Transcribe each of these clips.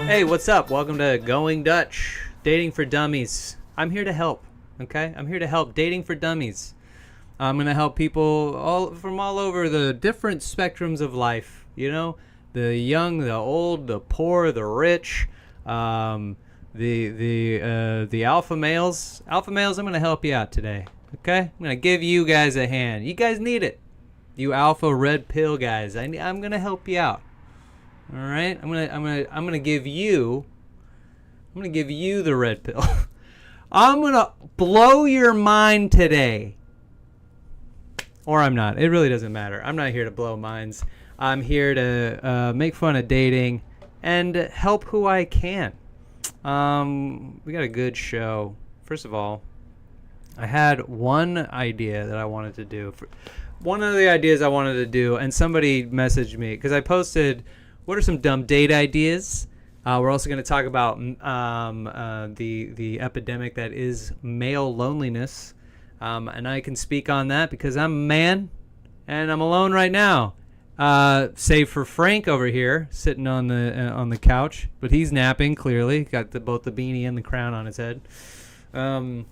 Hey, what's up? Welcome to Going Dutch, Dating for Dummies. I'm here to help, okay? I'm here to help. Dating for Dummies. I'm going to help people from all over the different spectrums of life, you know? The young, the old, the poor, the rich, the alpha males. Alpha males, I'm going to help you out today, okay? I'm going to give you guys a hand. You guys need it. You alpha red pill guys. I'm going to help you out. All right, I'm gonna give you the red pill. I'm gonna blow your mind today, or I'm not. It really doesn't matter. I'm not here to blow minds. I'm here to make fun of dating and help who I can. We got a good show. First of all, I had one idea that I wanted to do. One of the ideas I wanted to do, and somebody messaged me because I posted. What are some dumb date ideas? We're also going to talk about the epidemic that is male loneliness, and I can speak on that because I'm a man and I'm alone right now. Save for Frank over here sitting on the couch, but he's napping clearly. Got both the beanie and the crown on his head, and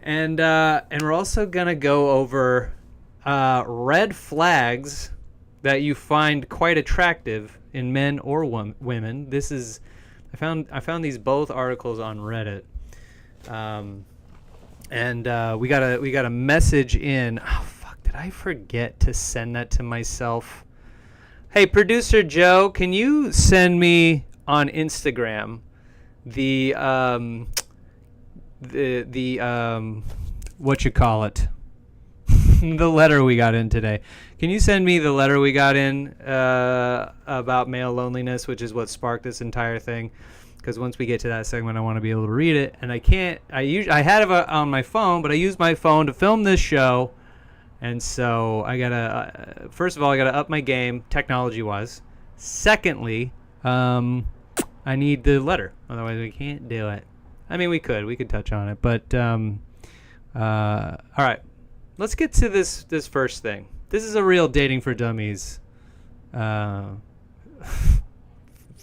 we're also going to go over red flags that you find quite attractive in men or women. This is, I found these both articles on Reddit, and we got a message in. Oh fuck! Did I forget to send that to myself? Hey, producer Joe, can you send me on Instagram the what you call it? The letter we got in today. Can you send me the letter we got in about male loneliness, which is what sparked this entire thing? Because once we get to that segment, I want to be able to read it, and I can't. I had it on my phone, but I used my phone to film this show, and so I gotta. First of all, I gotta up my game technology-wise. Secondly, I need the letter, otherwise we can't do it. I mean, we could touch on it, but all right. Let's get to this first thing. This is a real Dating for Dummies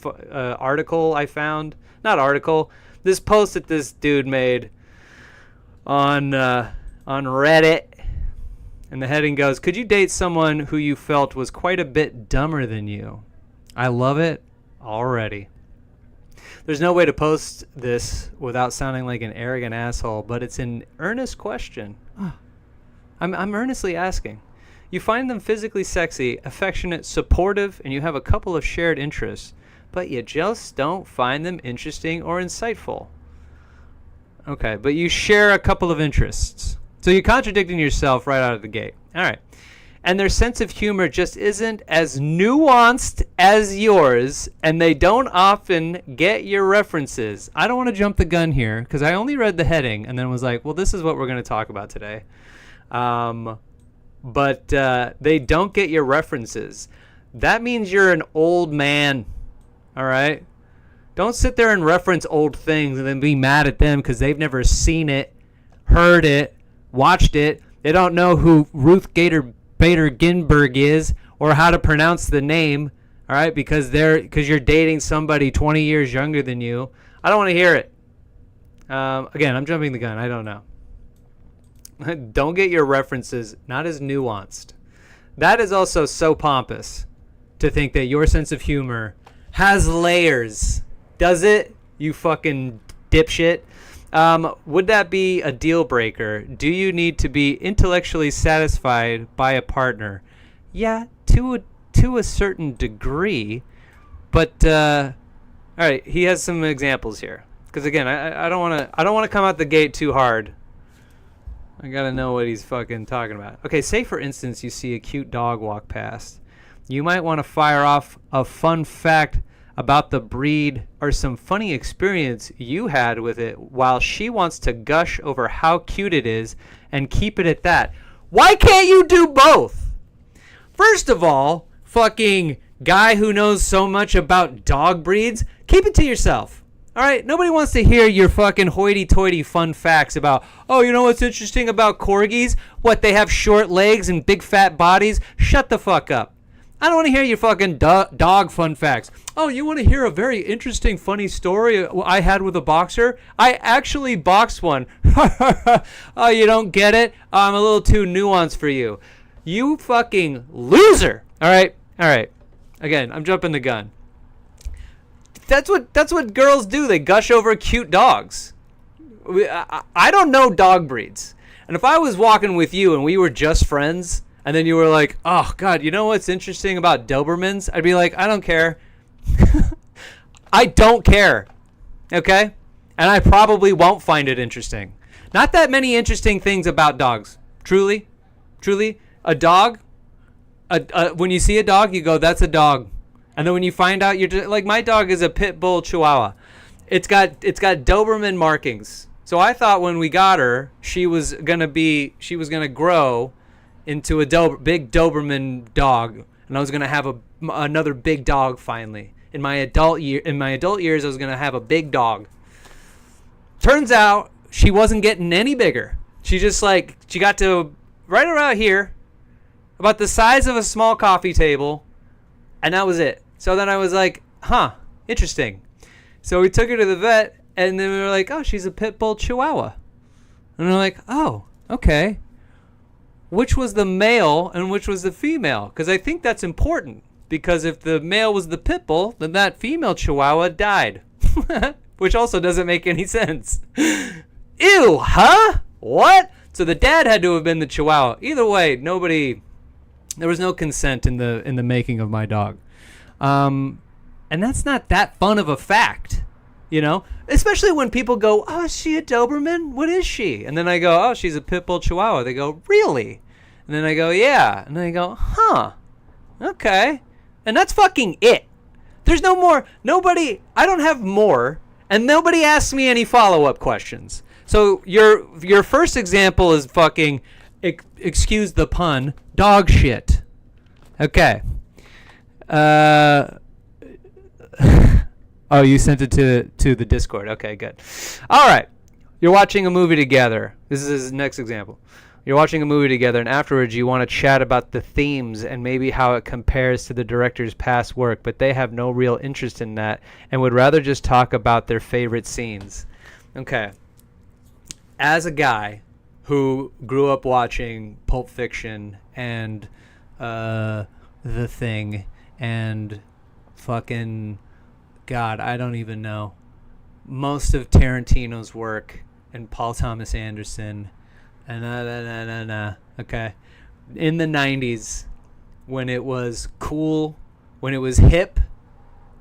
article I found. Not article. This post that this dude made on Reddit. And the heading goes, "Could you date someone who you felt was quite a bit dumber than you?" I love it already. There's no way to post this without sounding like an arrogant asshole, but it's an earnest question. I'm earnestly asking. You find them physically sexy, affectionate, supportive, and you have a couple of shared interests, but you just don't find them interesting or insightful. Okay, but you share a couple of interests. So you're contradicting yourself right out of the gate. All right. And their sense of humor just isn't as nuanced as yours, and they don't often get your references. I don't want to jump the gun here, because I only read the heading and then was like, well, this is what we're going to talk about today. But they don't get your references. That means you're an old man, all right? Don't sit there and reference old things and then be mad at them because they've never seen it, heard it, watched it. They don't know who Ruth Bader Ginsburg is or how to pronounce the name, all right? Because you're dating somebody 20 years younger than you. I don't want to hear it. Again, I'm jumping the gun. I don't know. Don't get your references not as nuanced. That is also so pompous to think that your sense of humor has layers. Does it? You fucking dipshit. Would that be a deal breaker? Do you need to be intellectually satisfied by a partner? Yeah, to a certain degree. But all right, he has some examples here. Because again, I don't want to come out the gate too hard. I gotta know what he's fucking talking about. Okay, say for instance you see a cute dog walk past. You might want to fire off a fun fact about the breed or some funny experience you had with it while she wants to gush over how cute it is and keep it at that. Why can't you do both? First of all, fucking guy who knows so much about dog breeds, keep it to yourself. All right, nobody wants to hear your fucking hoity-toity fun facts about, oh, you know what's interesting about corgis? What, they have short legs and big fat bodies? Shut the fuck up. I don't want to hear your fucking dog fun facts. Oh, you want to hear a very interesting, funny story I had with a boxer? I actually boxed one. Oh, you don't get it? Oh, I'm a little too nuanced for you. You fucking loser. All right. Again, I'm jumping the gun. That's what girls do. They gush over cute dogs. I don't know dog breeds. And if I was walking with you and we were just friends, and then you were like, oh, God, you know what's interesting about Dobermans? I'd be like, I don't care. I don't care. Okay? And I probably won't find it interesting. Not that many interesting things about dogs. Truly. A dog, when you see a dog, you go, that's a dog. And then when you find out, you're just, like, my dog is a pit bull chihuahua. It's got Doberman markings. So I thought when we got her, she was gonna grow into a big Doberman dog, and I was gonna have another big dog finally. In my adult years, I was gonna have a big dog. Turns out she wasn't getting any bigger. She got to right around here, about the size of a small coffee table, and that was it. So then I was like, huh, interesting. So we took her to the vet, and then we were like, oh, she's a pit bull chihuahua. And we're like, oh, okay. Which was the male and which was the female? Because I think that's important. Because if the male was the pit bull, then that female chihuahua died. Which also doesn't make any sense. Ew, huh? What? So the dad had to have been the chihuahua. Either way, there was no consent in the making of my dog. And that's not that fun of a fact, you know? Especially when people go, oh, is she a Doberman? What is she? And then I go, oh, she's a pit bull chihuahua. They go, really? And then I go, yeah. And then I go, huh, okay. And that's fucking it. There's no more. I don't have more. And nobody asks me any follow-up questions. So your first example is fucking, excuse the pun, dog shit. Okay. Oh, you sent it to the Discord. Okay, good. All right. You're watching a movie together. This is his next example. You're watching a movie together, and afterwards you want to chat about the themes and maybe how it compares to the director's past work, but they have no real interest in that and would rather just talk about their favorite scenes. Okay. As a guy who grew up watching Pulp Fiction and The Thing and fucking, God, I don't even know, most of Tarantino's work and Paul Thomas Anderson and okay, in the 90s, when it was cool, when it was hip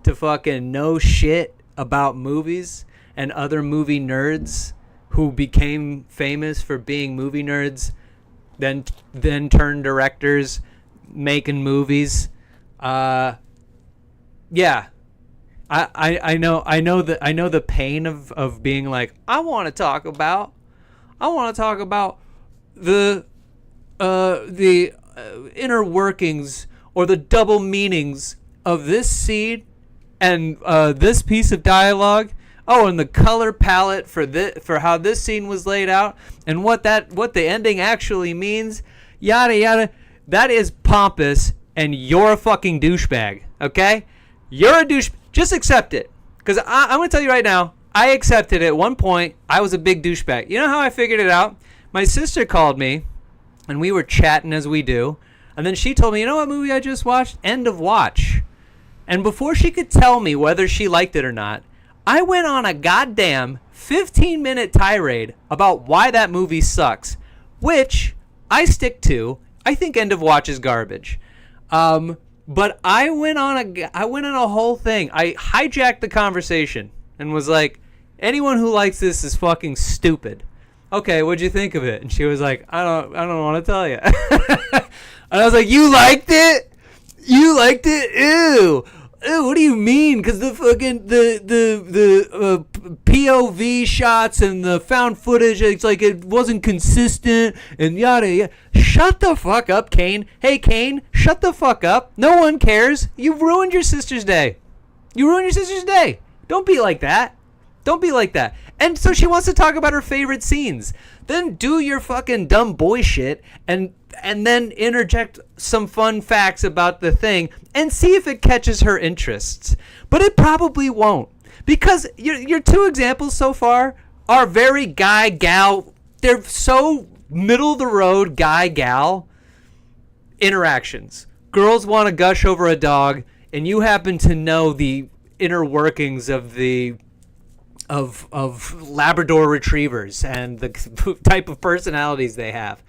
to fucking know shit about movies and other movie nerds who became famous for being movie nerds, then turned directors making movies. Yeah, I know the pain of being like, I want to talk about the inner workings or the double meanings of this scene and this piece of dialogue. Oh, and the color palette for how this scene was laid out and what the ending actually means. Yada yada. That is pompous, and you're a fucking douchebag. Okay, you're a douche. Just accept it, because I'm gonna tell you right now. I accepted it at one point. I was a big douchebag. You know how I figured it out? My sister called me, and we were chatting as we do, and then she told me, you know what movie I just watched? End of Watch. And before she could tell me whether she liked it or not, I went on a goddamn 15-minute tirade about why that movie sucks, which I stick to. I think End of Watch is garbage. But I went on a whole thing. I hijacked the conversation and was like, anyone who likes this is fucking stupid. Okay, what'd you think of it? And she was like, I don't want to tell you. And I was like, you liked it? You liked it? Ew. Ew, what do you mean? Because the fucking the POV shots and the found footage, it's like it wasn't consistent and yada yada. Shut the fuck up, Kane. Hey, Kane, shut the fuck up. No one cares. You've ruined your sister's day. You ruined your sister's day. Don't be like that. Don't be like that. And so she wants to talk about her favorite scenes. Then do your fucking dumb boy shit and then interject some fun facts about the thing and see if it catches her interests. But it probably won't. Because your two examples so far are very guy-gal. They're so middle-of-the-road guy-gal interactions. Girls want to gush over a dog, and you happen to know the inner workings of Labrador retrievers and the type of personalities they have.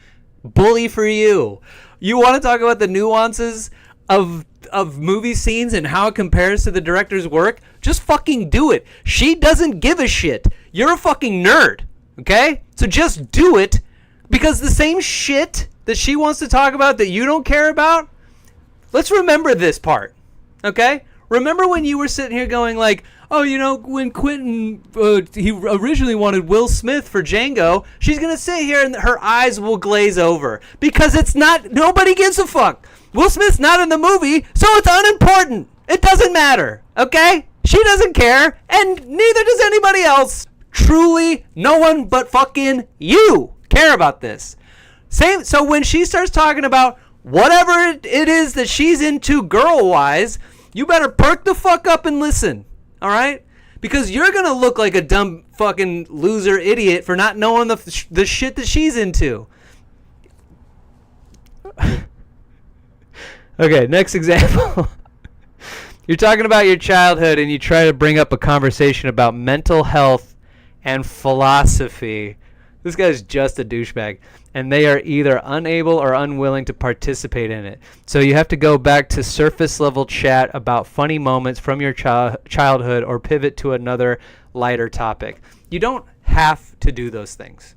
Bully for you. You want to talk about the nuances of movie scenes and how it compares to the director's work? Just fucking do it. She doesn't give a shit. You're a fucking nerd, okay? So just do it, because the same shit that she wants to talk about that you don't care about, let's remember this part, okay? Remember when you were sitting here going like, oh, you know, when Quentin, he originally wanted Will Smith for Django, she's going to sit here and her eyes will glaze over. Because it's not, nobody gives a fuck. Will Smith's not in the movie, so it's unimportant. It doesn't matter, okay? She doesn't care, and neither does anybody else. Truly, no one but fucking you care about this. Same. So when she starts talking about whatever it is that she's into girl-wise, you better perk the fuck up and listen. All right? Because you're going to look like a dumb fucking loser idiot for not knowing the shit that she's into. Okay, next example. You're talking about your childhood and you try to bring up a conversation about mental health and philosophy. This guy's just a douchebag. And they are either unable or unwilling to participate in it. So you have to go back to surface level chat about funny moments from your childhood or pivot to another lighter topic. You don't have to do those things.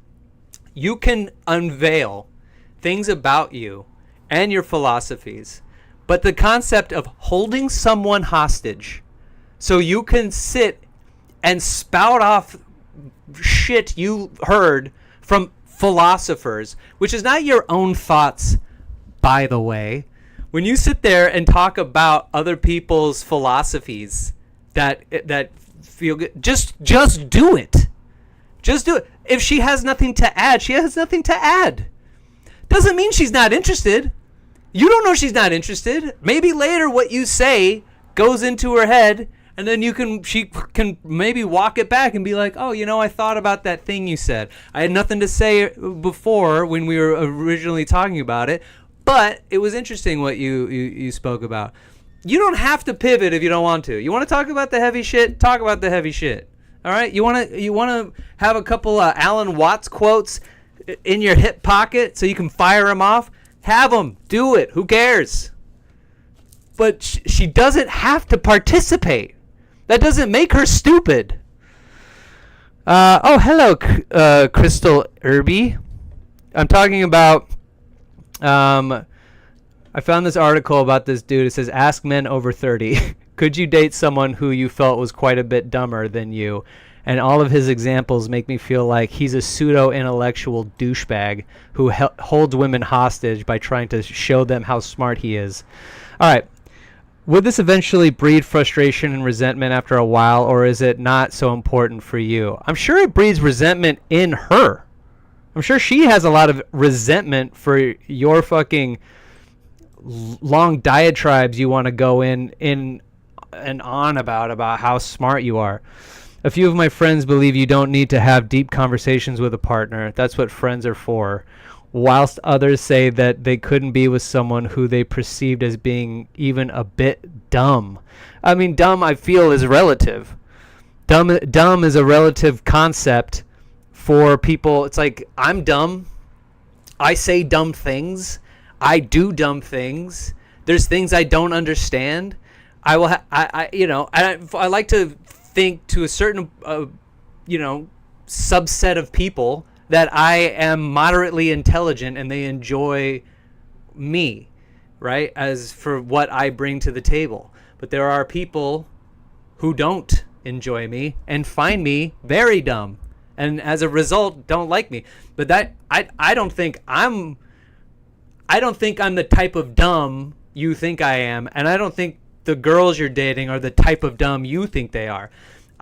You can unveil things about you and your philosophies, but the concept of holding someone hostage so you can sit and spout off shit you heard from philosophers, which is not your own thoughts, by the way. When you sit there and talk about other people's philosophies that feel good, just do it. Just do it. If she has nothing to add, she has nothing to add. Doesn't mean she's not interested. You don't know she's not interested. Maybe later what you say goes into her head, and then she can maybe walk it back and be like, oh, you know, I thought about that thing you said. I had nothing to say before when we were originally talking about it, but it was interesting what you spoke about. You don't have to pivot if you don't want to. You want to talk about the heavy shit? Talk about the heavy shit. All right? You want to have a couple Alan Watts quotes in your hip pocket so you can fire them off? Have them. Do it. Who cares? But she doesn't have to participate. That doesn't make her stupid. Oh, hello, Crystal Irby. I'm talking about... I found this article about this dude. It says, ask men over 30. Could you date someone who you felt was quite a bit dumber than you? And all of his examples make me feel like he's a pseudo-intellectual douchebag who holds women hostage by trying to show them how smart he is. All right. Would this eventually breed frustration and resentment after a while, or is it not so important for you? I'm sure it breeds resentment in her. I'm sure she has a lot of resentment for your fucking long diatribes you want to go in and on about how smart you are. A few of my friends believe you don't need to have deep conversations with a partner. That's what friends are for. Whilst others say that they couldn't be with someone who they perceived as being even a bit dumb. I mean, dumb, I feel, is relative. Dumb is a relative concept for people. It's like, I'm dumb. I say dumb things. I do dumb things. There's things I don't understand. I like to think to a certain, subset of people that I am moderately intelligent and they enjoy me, right? As for what I bring to the table. But there are people who don't enjoy me and find me very dumb. And as a result, don't like me. But that I don't think I'm the type of dumb you think I am. And I don't think the girls you're dating are the type of dumb you think they are.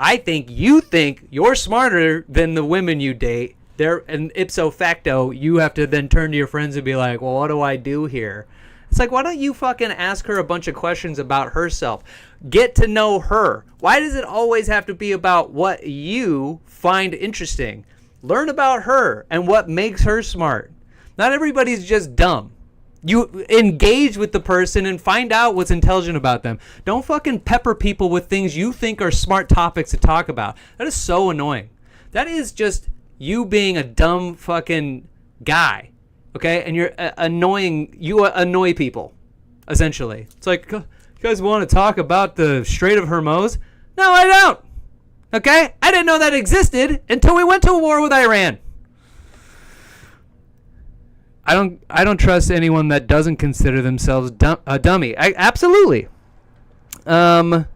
I think you think you're smarter than the women you date. And ipso facto, you have to then turn to your friends and be like, well, what do I do here? It's like, why don't you fucking ask her a bunch of questions about herself? Get to know her. Why does it always have to be about what you find interesting? Learn about her and what makes her smart. Not everybody's just dumb. You engage with the person and find out what's intelligent about them. Don't fucking pepper people with things you think are smart topics to talk about. That is so annoying. That is just you being a dumb fucking guy. Okay? And you're annoying. You annoy people, essentially. It's like, you guys want to talk about the Strait of Hormuz? No, I don't. Okay? I didn't know that existed until we went to a war with Iran. I don't trust anyone that doesn't consider themselves a dummy. Absolutely. Okay.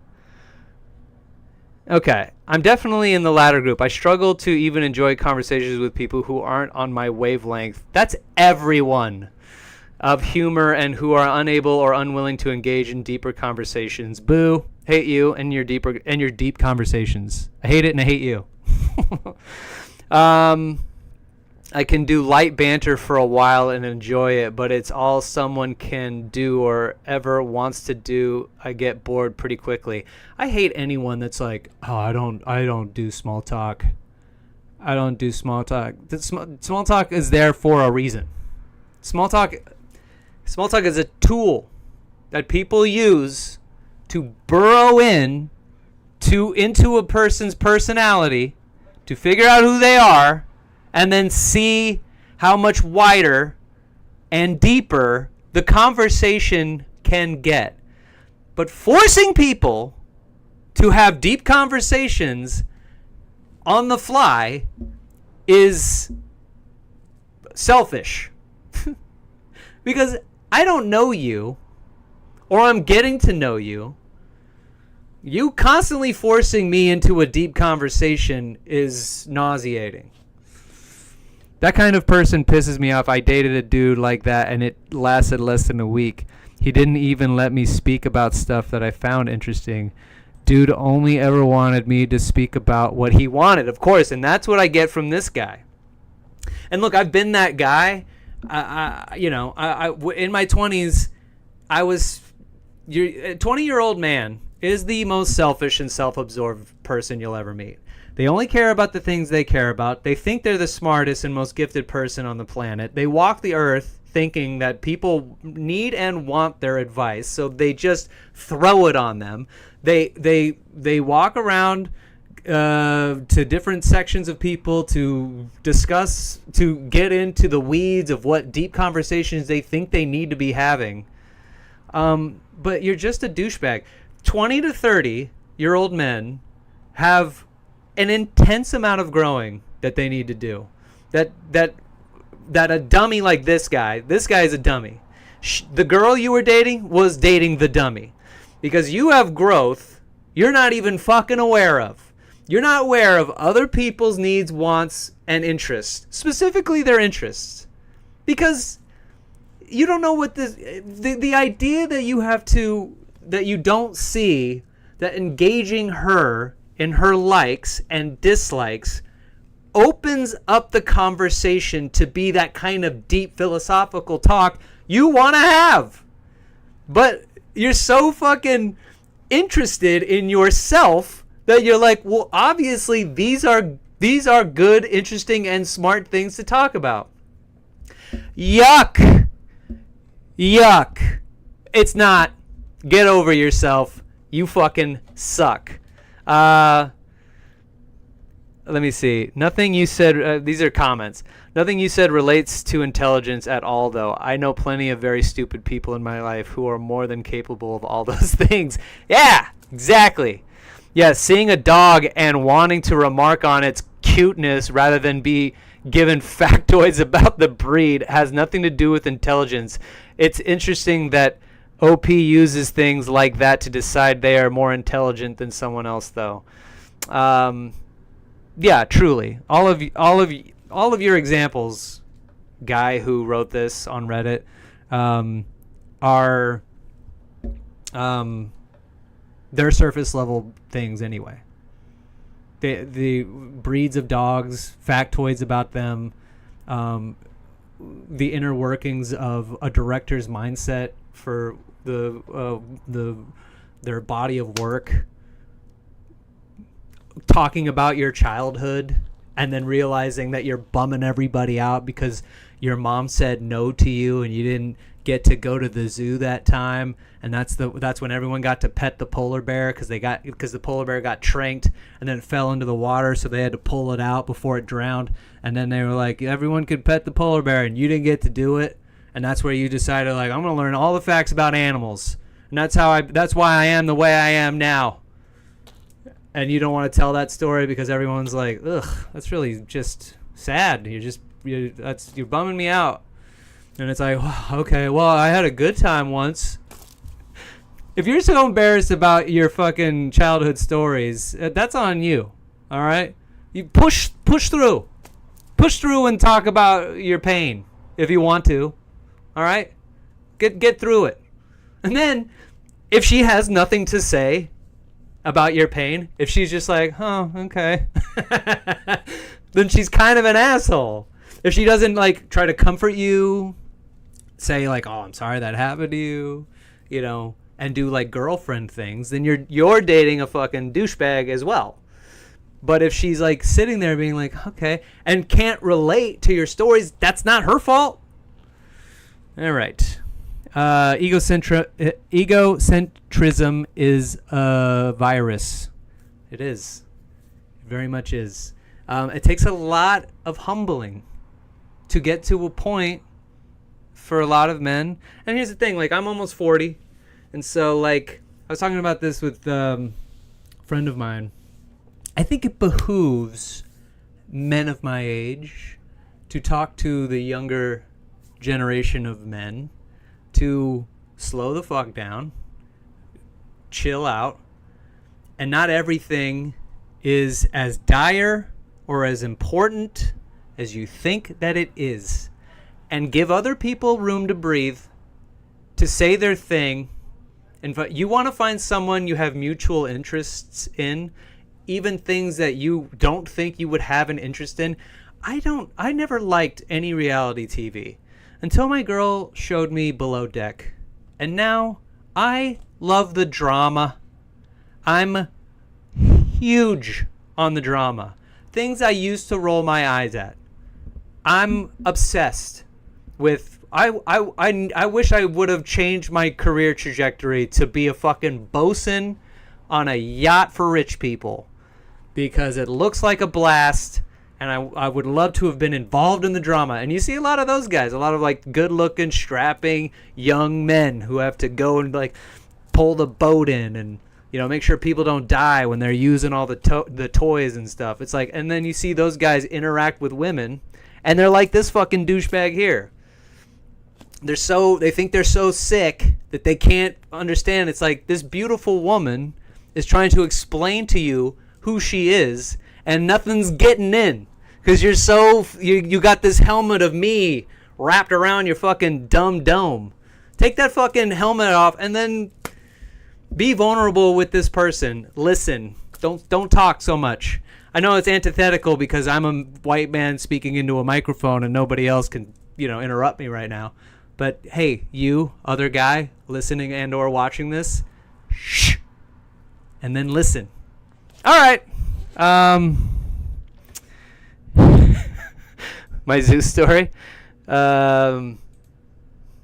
I'm definitely in the latter group. I struggle to even enjoy conversations with people who aren't on my wavelength. That's everyone of humor and who are unable or unwilling to engage in deeper conversations. Boo. Hate you and your deep conversations. I hate it and I hate you. I can do light banter for a while and enjoy it, but it's all someone can do or ever wants to do. I get bored pretty quickly. I hate anyone that's like, oh, I don't do small talk. I don't do small talk. Small talk is there for a reason. Small talk is a tool that people use to burrow into a person's personality to figure out who they are, and then see how much wider and deeper the conversation can get. But forcing people to have deep conversations on the fly is selfish. Because I don't know you, or I'm getting to know you. You constantly forcing me into a deep conversation is nauseating. That kind of person pisses me off. I dated a dude like that, and it lasted less than a week. He didn't even let me speak about stuff that I found interesting. Dude only ever wanted me to speak about what he wanted, of course, and that's what I get from this guy. And look, I've been that guy. In my 20s, I was... A 20-year-old man is the most selfish and self-absorbed person you'll ever meet. They only care about the things they care about. They think they're the smartest and most gifted person on the planet. They walk the earth thinking that people need and want their advice, so they just throw it on them. They walk around to different sections of people to discuss, to get into the weeds of what deep conversations they think they need to be having. But you're just a douchebag. 20 to 30-year-old men have an intense amount of growing that they need to do. That a dummy like this guy is a dummy. The girl you were dating was dating the dummy. Because you have growth you're not even fucking aware of. You're not aware of other people's needs, wants, and interests. Specifically their interests. Because you don't know what the idea that you don't see that engaging her in her likes and dislikes opens up the conversation to be that kind of deep philosophical talk you want to have. But you're so fucking interested in yourself that you're like, well, obviously these are good, interesting, and smart things to talk about. Yuck. It's not. Get over yourself. You fucking suck. Let me see. Nothing you said, these are comments. Nothing you said relates to intelligence at all, though. I know plenty of very stupid people in my life who are more than capable of all those things. Yeah, exactly. Yeah, seeing a dog and wanting to remark on its cuteness rather than be given factoids about the breed has nothing to do with intelligence. It's interesting that OP uses things like that to decide they are more intelligent than someone else, though. Yeah, truly. All of your examples, guy who wrote this on Reddit, are they're surface level things anyway. the breeds of dogs, factoids about them, the inner workings of a director's mindset for their body of work, talking about your childhood and then realizing that you're bumming everybody out because your mom said no to you and you didn't get to go to the zoo that time, and that's when everyone got to pet the polar bear because the polar bear got tranked and then it fell into the water, so they had to pull it out before it drowned, and then they were like, everyone could pet the polar bear and you didn't get to do it, and that's where you decided, like, I'm gonna learn all the facts about animals, and that's why I am the way I am now. And you don't want to tell that story because everyone's like, ugh, that's really just sad. You're bumming me out. And it's like, okay, well, I had a good time once. If you're so embarrassed about your fucking childhood stories, that's on you. All right? You push through. Push through and talk about your pain if you want to. All right? Get through it. And then if she has nothing to say about your pain, if she's just like, oh, okay, then she's kind of an asshole. If she doesn't, like, try to comfort you, say, like, oh, I'm sorry that happened to you, you know, and do, like, girlfriend things, then you're dating a fucking douchebag as well. But if she's, like, sitting there being like, okay, and can't relate to your stories, that's not her fault. All right. Egocentrism is a virus. It is. It very much is. It takes a lot of humbling to get to a point for a lot of men. And here's the thing, like, I'm almost 40. And so, like, I was talking about this with a friend of mine. I think it behooves men of my age to talk to the younger generation of men to slow the fuck down, chill out, and not everything is as dire or as important as you think that it is, and give other people room to breathe, to say their thing. And you want to find someone you have mutual interests in, even things that you don't think you would have an interest in. I never liked any reality TV until my girl showed me Below Deck. And now I love the drama. I'm huge on the drama. Things I used to roll my eyes at. I'm obsessed with. I wish I would have changed my career trajectory to be a fucking bosun on a yacht for rich people, because it looks like a blast, and I would love to have been involved in the drama. And you see a lot of those guys, a lot of, like, good-looking, strapping young men who have to go and, like, pull the boat in and, you know, make sure people don't die when they're using all the toys and stuff. It's like, and then you see those guys interact with women, and they're like this fucking douchebag here. They think they're so sick that they can't understand. It's like, this beautiful woman is trying to explain to you who she is, and nothing's getting in because you got this helmet of me wrapped around your fucking dumb dome. Take that fucking helmet off and then be vulnerable with this person. Listen. Don't talk so much. I know it's antithetical because I'm a white man speaking into a microphone and nobody else can, you know, interrupt me right now. But hey, you other guy listening and or watching this, shh, and then listen. All right. My zoo story. I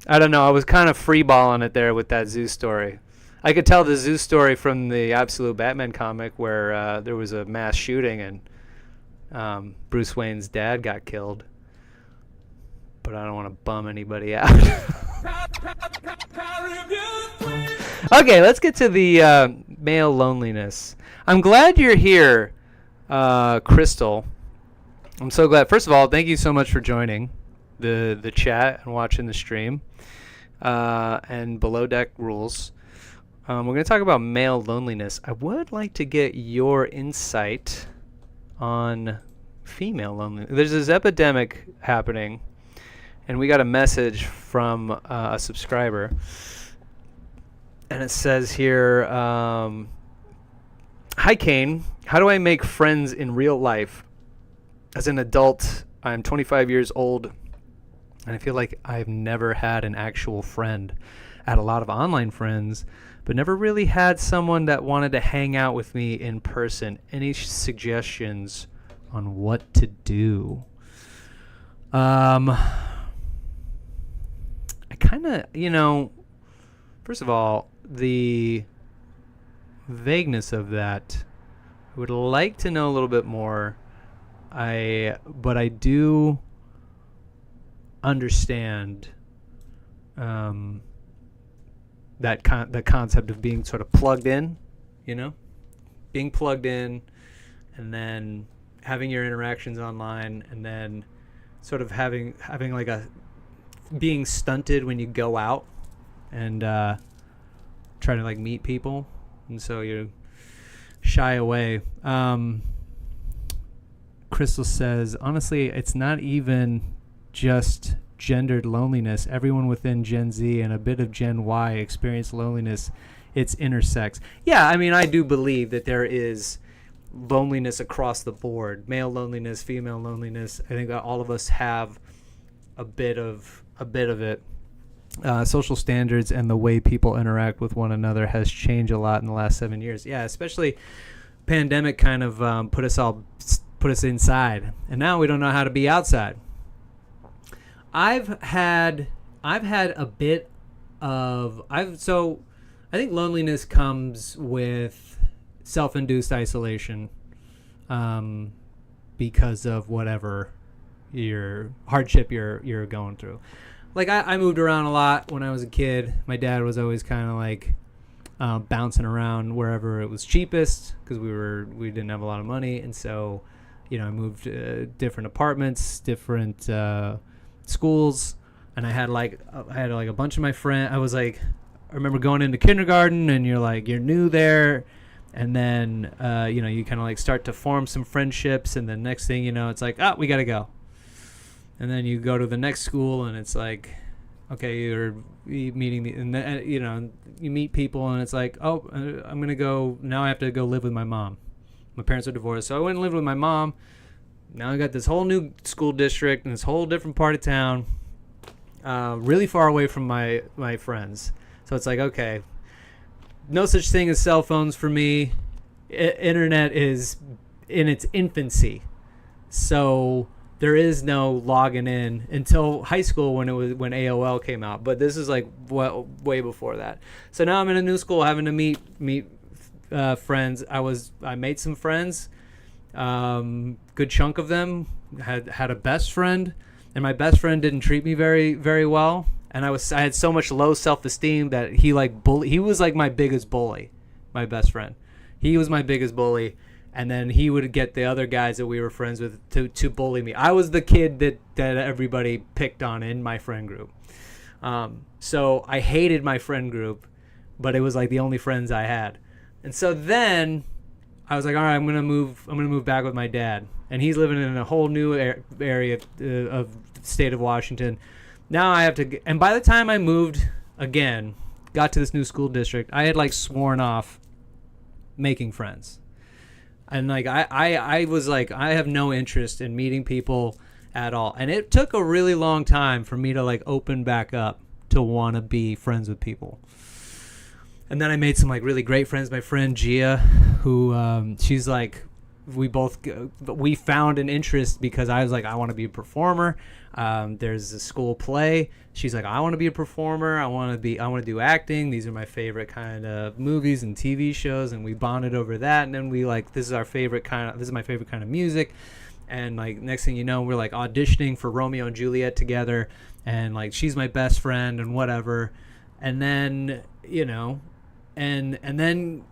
don't know. I was kind of freeballing it there with that zoo story. I could tell the zoo story from the Absolute Batman comic where there was a mass shooting and Bruce Wayne's dad got killed. But I don't want to bum anybody out. Okay, let's get to the male loneliness. I'm glad you're here, Crystal. I'm so glad. First of all, thank you so much for joining the chat and watching the stream. And Below Deck rules. We're going to talk about male loneliness. I would like to get your insight on female loneliness. There's this epidemic happening, and we got a message from a subscriber. And it says here, Hi, Kane. How do I make friends in real life? As an adult, I'm 25 years old, and I feel like I've never had an actual friend. I had a lot of online friends, but never really had someone that wanted to hang out with me in person. Any suggestions on what to do? I kind of, first of all, the vagueness of that, I would like to know a little bit more. But I do understand that concept of being sort of plugged in, being plugged in, and then having your interactions online, and then sort of having like being stunted when you go out and try to like meet people, and so you shy away. Crystal says, honestly, it's not even just gendered loneliness. Everyone within Gen Z and a bit of Gen Y experience loneliness. It's intersex. Yeah, I mean, I do believe that there is loneliness across the board. Male loneliness, female loneliness. I think that all of us have a bit of it. Social standards and the way people interact with one another has changed a lot in the last 7 years. Yeah, especially pandemic kind of put us inside, and now we don't know how to be outside. I think loneliness comes with self-induced isolation, because of whatever your hardship you're going through. Like I moved around a lot when I was a kid. My dad was always kind of like bouncing around wherever it was cheapest, because we didn't have a lot of money, and so I moved different apartments, different schools, and I had like a bunch of my friends. I remember going into kindergarten, and you're new there, and then you kind of like start to form some friendships, and then next thing you know, it's like, we gotta go. And then you go to the next school, and it's like, okay, you're meeting you meet people, and it's like, I'm gonna go now. I have to go live with my mom. My parents are divorced, so I went and lived with my mom. Now I got this whole new school district and this whole different part of town, really far away from my friends. So it's like, okay, no such thing as cell phones for me. Internet is in its infancy, so there is no logging in until high school when AOL came out. But this is like way before that. So now I'm in a new school, having to meet friends. I made some friends, good chunk of them had a best friend, and my best friend didn't treat me very, very well, and I had so much low self-esteem that he was like my biggest bully. My best friend, he was my biggest bully, and then he would get the other guys that we were friends with to bully me. I was the kid that everybody picked on in my friend group, so I hated my friend group, but it was like the only friends I had. And so then I was like, all right, I'm gonna move back with my dad, and he's living in a whole new area of the state of Washington. Now I have to, and by the time I moved again, got to this new school district, I had like sworn off making friends, and like I was like, I have no interest in meeting people at all, and it took a really long time for me to like open back up to want to be friends with people. And then I made some like really great friends. My friend Gia, who she's like, we found an interest because I was like, I want to be a performer. There's a school play. She's like, I want to be a performer. I want to do acting. These are my favorite kind of movies and TV shows, and we bonded over that. And then this is my favorite kind of music. And like next thing you know, we're like auditioning for Romeo and Juliet together, and like she's my best friend and whatever. And then and then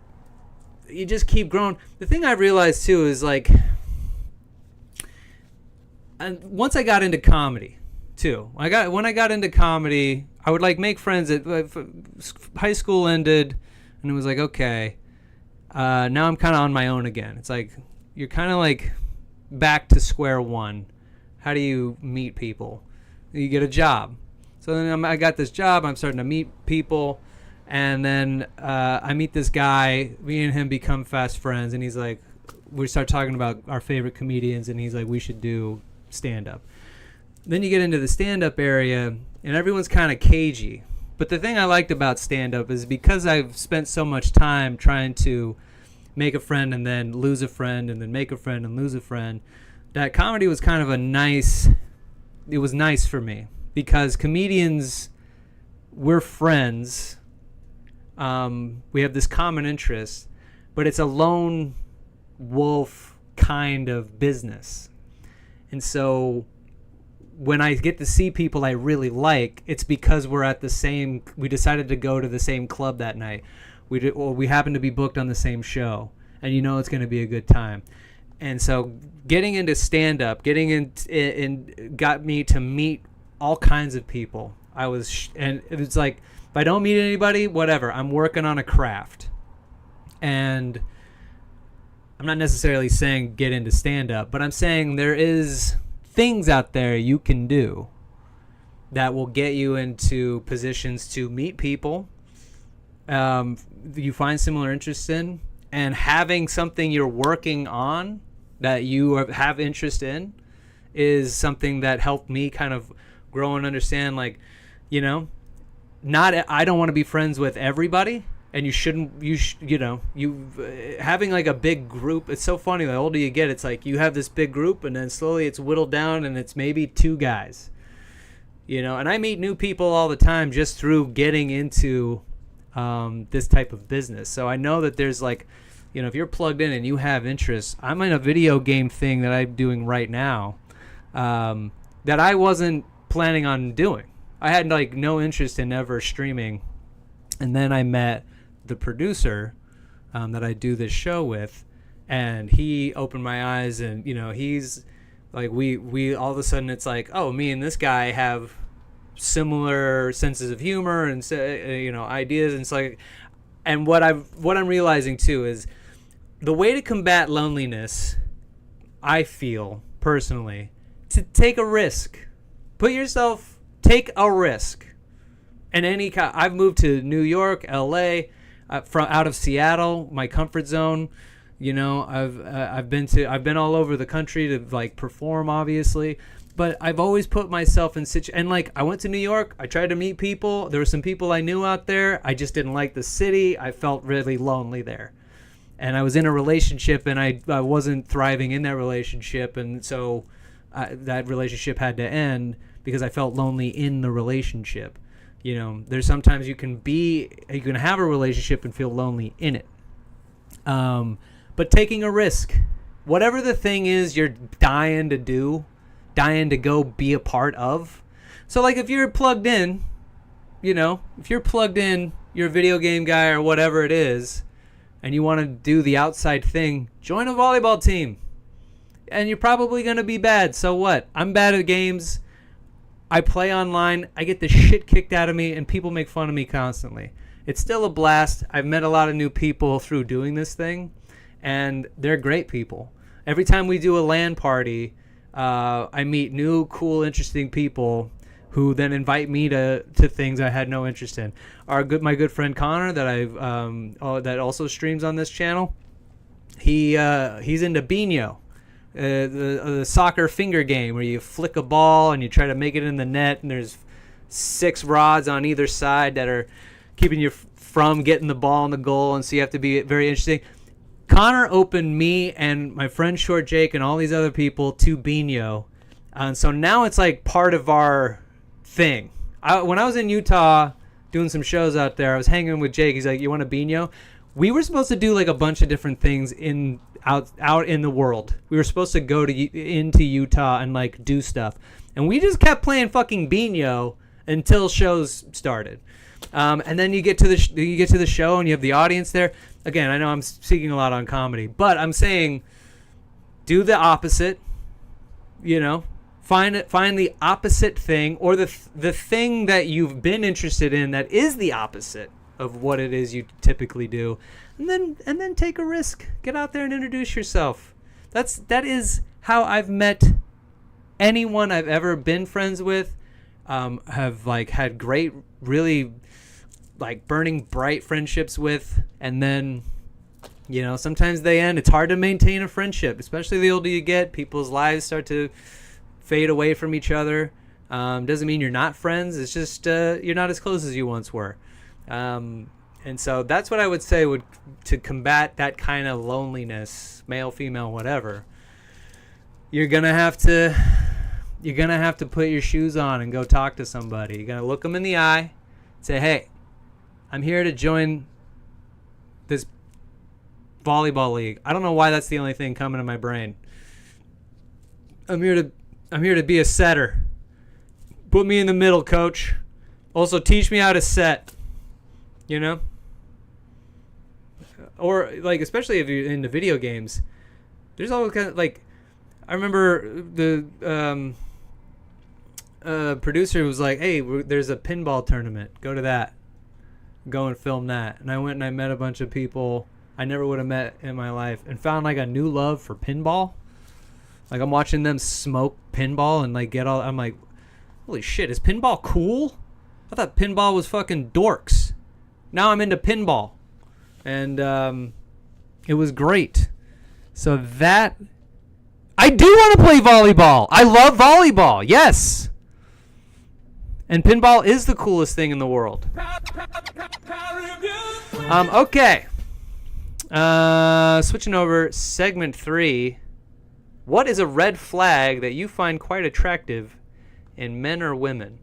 you just keep growing. The thing I realized too is like, and once I got into comedy too, when I got into comedy, I would like make friends at high school ended, and it was like, okay, now I'm kind of on my own again. It's like you're kind of like back to square one. How do you meet people? You get a job. So then I got this job. I'm starting to meet people. And then I meet this guy. Me and him become fast friends, and he's like, we start talking about our favorite comedians, and he's like, we should do stand-up. Then you get into the stand-up area, and everyone's kind of cagey. But the thing I liked about stand-up is because I've spent so much time trying to make a friend and then lose a friend and then make a friend and lose a friend, that comedy was kind of it was nice for me, because comedians, we're friends. We have this common interest, but it's a lone wolf kind of business. And so when I get to see people I really like, it's because we decided to go to the same club that night. We happen to be booked on the same show, and it's going to be a good time. And so getting into stand-up, got me to meet all kinds of people. And it was like, if I don't meet anybody, whatever, I'm working on a craft. And I'm not necessarily saying get into stand-up, but I'm saying there is things out there you can do that will get you into positions to meet people you find similar interests in, and having something you're working on that you have interest in is something that helped me kind of grow and understand, like, I don't want to be friends with everybody, and you shouldn't. Having like a big group. It's so funny. The older you get, it's like you have this big group, and then slowly it's whittled down, and it's maybe 2 guys. And I meet new people all the time just through getting into this type of business. So I know that there's like, if you're plugged in and you have interests. I'm in a video game thing that I'm doing right now that I wasn't planning on doing. I had like no interest in ever streaming, and then I met the producer that I do this show with, and he opened my eyes, and he's like, we all of a sudden it's like, oh, me and this guy have similar senses of humor and ideas, and it's like, and what I'm realizing too is the way to combat loneliness, I feel personally, to take a risk. Take a risk. And I've moved to New York, LA, from out of Seattle, my comfort zone. I've been all over the country to like perform, obviously, but I've always put myself in and like I went to New York. I tried to meet people. There were some people I knew out there. I just didn't like the city. I felt really lonely there, and I was in a relationship, and I wasn't thriving in that relationship, and so that relationship had to end because I felt lonely in the relationship. There's sometimes you can have a relationship and feel lonely in it. But taking a risk, whatever the thing is you're dying to go be a part of. So like if you're plugged in, you're a video game guy or whatever it is, and you want to do the outside thing, join a volleyball team. And you're probably going to be bad. So what? I'm bad at games. I play online. I get the shit kicked out of me, and people make fun of me constantly. It's still a blast. I've met a lot of new people through doing this thing, and they're great people. Every time we do a LAN party, I meet new, cool, interesting people who then invite me to things I had no interest in. My good friend Connor that also streams on this channel, he's into Bino. The soccer finger game where you flick a ball and you try to make it in the net, and there's 6 rods on either side that are keeping you from getting the ball in the goal, and so you have to be very interesting. Connor opened me and my friend Short Jake and all these other people to Bino, and so now it's like part of our thing. When I was in Utah doing some shows out there, I was hanging with Jake. He's like, "You want a Bino?" We were supposed to do like a bunch of different things out in the world. We were supposed to go into Utah and like do stuff, and we just kept playing fucking Bino until shows started. And then you get to the show and you have the audience there. Again, I know I'm speaking a lot on comedy, but I'm saying do the opposite. Find the opposite thing, or the thing that you've been interested in that is the opposite of what it is you typically do, and then take a risk. Get out there and introduce yourself. That is how I've met anyone I've ever been friends with. Have like had great, really like burning bright friendships with, and then, you know, sometimes they end. It's hard to maintain a friendship, especially the older you get. People's lives start to fade away from each other. Doesn't mean you're not friends. It's just you're not as close as you once were. And so that's what I would say to combat that kind of loneliness, male, female, whatever. You're gonna have to put your shoes on and go talk to somebody. You're gonna look them in the eye, say, "Hey, I'm here to join this volleyball league." I don't know why that's the only thing coming to my brain. I'm here to be a setter. Put me in the middle, coach. Also, teach me how to set. You know? Or, like, especially if you're into video games, there's always kind of, like, I remember the producer was like, "Hey, there's a pinball tournament. Go to that. Go and film that." And I went and I met a bunch of people I never would have met in my life and found, like, a new love for pinball. Like, I'm watching them smoke pinball and, like, I'm like, holy shit, is pinball cool? I thought pinball was fucking dorks. Now I'm into pinball. And it was great. So that... I do want to play volleyball. I love volleyball. Yes. And pinball is the coolest thing in the world. Okay. Switching over, segment 3. What is a red flag that you find quite attractive in men or women?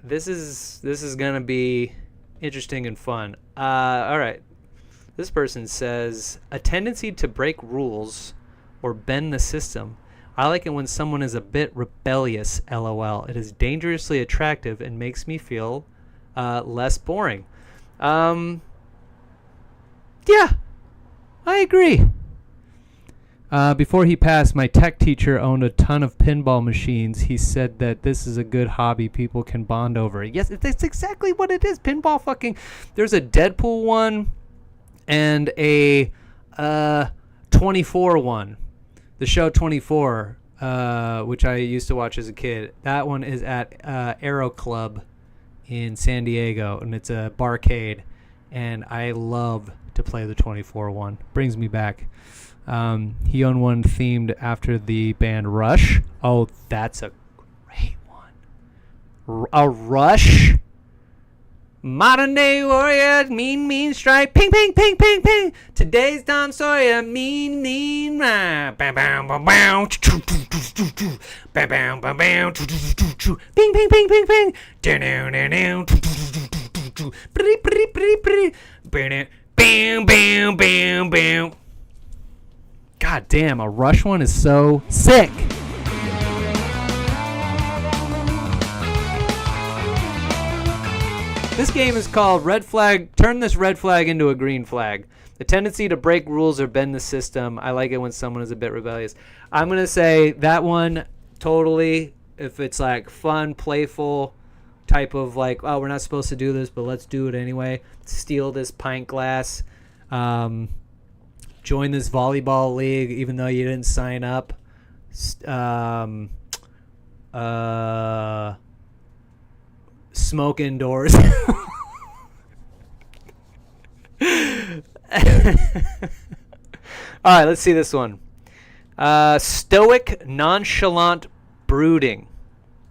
This is gonna be interesting and fun. All right. This person says, a tendency to break rules or bend the system. I like it when someone is a bit rebellious, LOL. It is dangerously attractive and makes me feel less boring. Yeah, I agree. Before he passed, my tech teacher owned a ton of pinball machines. He said that this is a good hobby people can bond over. Yes, that's exactly what it is. Pinball fucking... There's a Deadpool one and a 24 one. The show 24, which I used to watch as a kid. That one is at Aero Club in San Diego, and it's a barcade. And I love to play the 24 one. Brings me back. He owned one themed after the band Rush. Oh, that's a great one. A Rush? Modern day warriors, mean stripe. Ping, ping, ping, ping, ping. Today's Tom Sawyer, mean rhyme. Bam, bam, bam, bam. Bam, bam, bam, bam. Ping, ping, ping, ping, ping. Down, down, down. Bam, bam, bam, bam. God damn, a Rush one is so sick. This game is called Red Flag. Turn this red flag into a green flag. The tendency to break rules or bend the system. I like it when someone is a bit rebellious. I'm going to say that one totally, if it's like fun, playful type of like, oh, we're not supposed to do this, but let's do it anyway. Steal this pint glass. Join this volleyball league even though you didn't sign up. Smoke indoors. All right, let's see this one. Stoic, nonchalant brooding.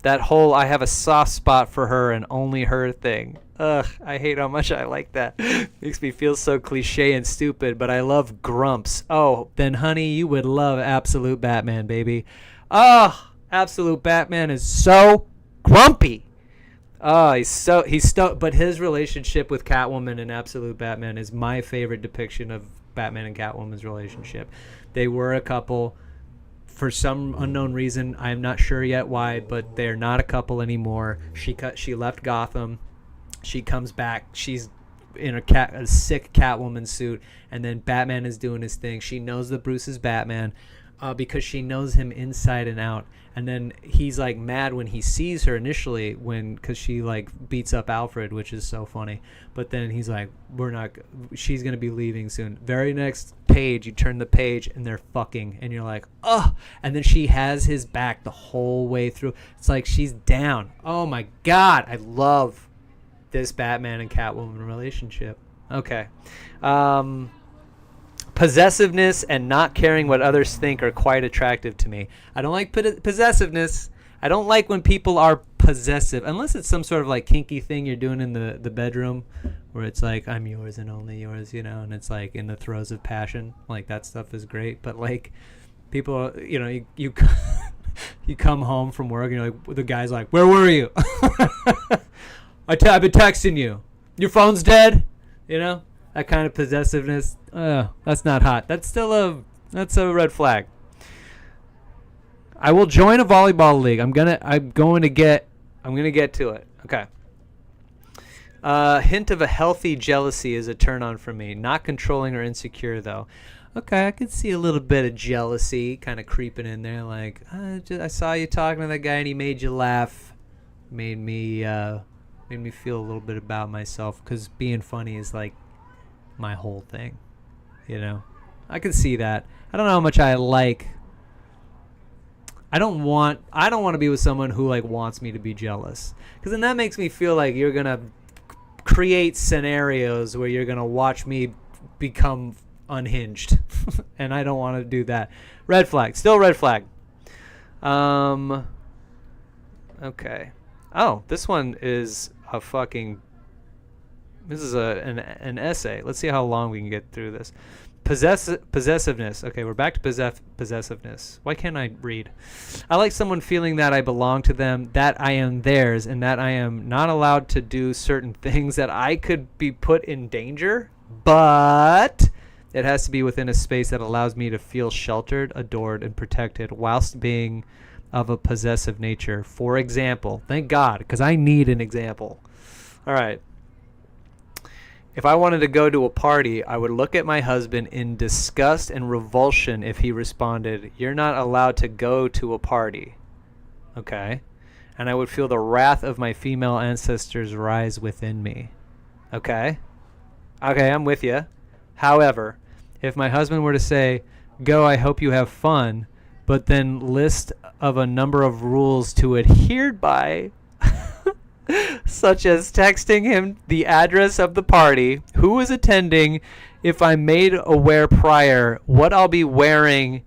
That whole I have a soft spot for her and only her thing. Ugh, I hate how much I like that. Makes me feel so cliche and stupid, but I love grumps. Oh, then honey, you would love Absolute Batman, baby. Oh, Absolute Batman is so grumpy. Oh, but his relationship with Catwoman in Absolute Batman is my favorite depiction of Batman and Catwoman's relationship. They were a couple. For some unknown reason, I'm not sure yet why, but they're not a couple anymore. She left Gotham. She comes back. She's in a sick Catwoman suit, and then Batman is doing his thing. She knows that Bruce is Batman because she knows him inside and out. And then he's like mad when he sees her initially because she like beats up Alfred, which is so funny. But then he's like, she's going to be leaving soon. Very next page, you turn the page and they're fucking and you're like, oh, and then she has his back the whole way through. It's like she's down. Oh my God. I love this Batman and Catwoman relationship. Okay. Possessiveness and not caring what others think are quite attractive to me. I don't like possessiveness. I don't like when people are possessive, unless it's some sort of like kinky thing you're doing in the bedroom where it's like, I'm yours and only yours, you know, and it's like in the throes of passion. Like, that stuff is great. But like, people, you know, you you come home from work and you're like, the guy's like, where were you? I've been texting you. Your phone's dead? You know, that kind of possessiveness. That's not hot. That's a red flag. I will join a volleyball league. I'm going to get to it. Okay. Hint of a healthy jealousy is a turn on for me. Not controlling or insecure though. Okay, I could see a little bit of jealousy kind of creeping in there. Like, I saw you talking to that guy and he made you laugh. Made me feel a little bit about myself, because being funny is like my whole thing. You know, I can see that. I don't know how much I like. I don't want to be with someone who like wants me to be jealous, because then that makes me feel like you're gonna create scenarios where you're gonna watch me become unhinged, and I don't want to do that. Red flag, still red flag. Okay. Oh, this one is a fucking. This is an essay. Let's see how long we can get through this. Possessiveness. Okay, we're back to possessiveness. Why can't I read? I like someone feeling that I belong to them, that I am theirs, and that I am not allowed to do certain things, that I could be put in danger, but it has to be within a space that allows me to feel sheltered, adored, and protected whilst being of a possessive nature. For example, thank God, because I need an example. All right. If I wanted to go to a party, I would look at my husband in disgust and revulsion if he responded, "You're not allowed to go to a party." Okay. And I would feel the wrath of my female ancestors rise within me. Okay. Okay, I'm with you. However, if my husband were to say, "Go, I hope you have fun," but then list of a number of rules to adhere by, such as texting him the address of the party, who is attending, if I'm made aware prior, what I'll be wearing,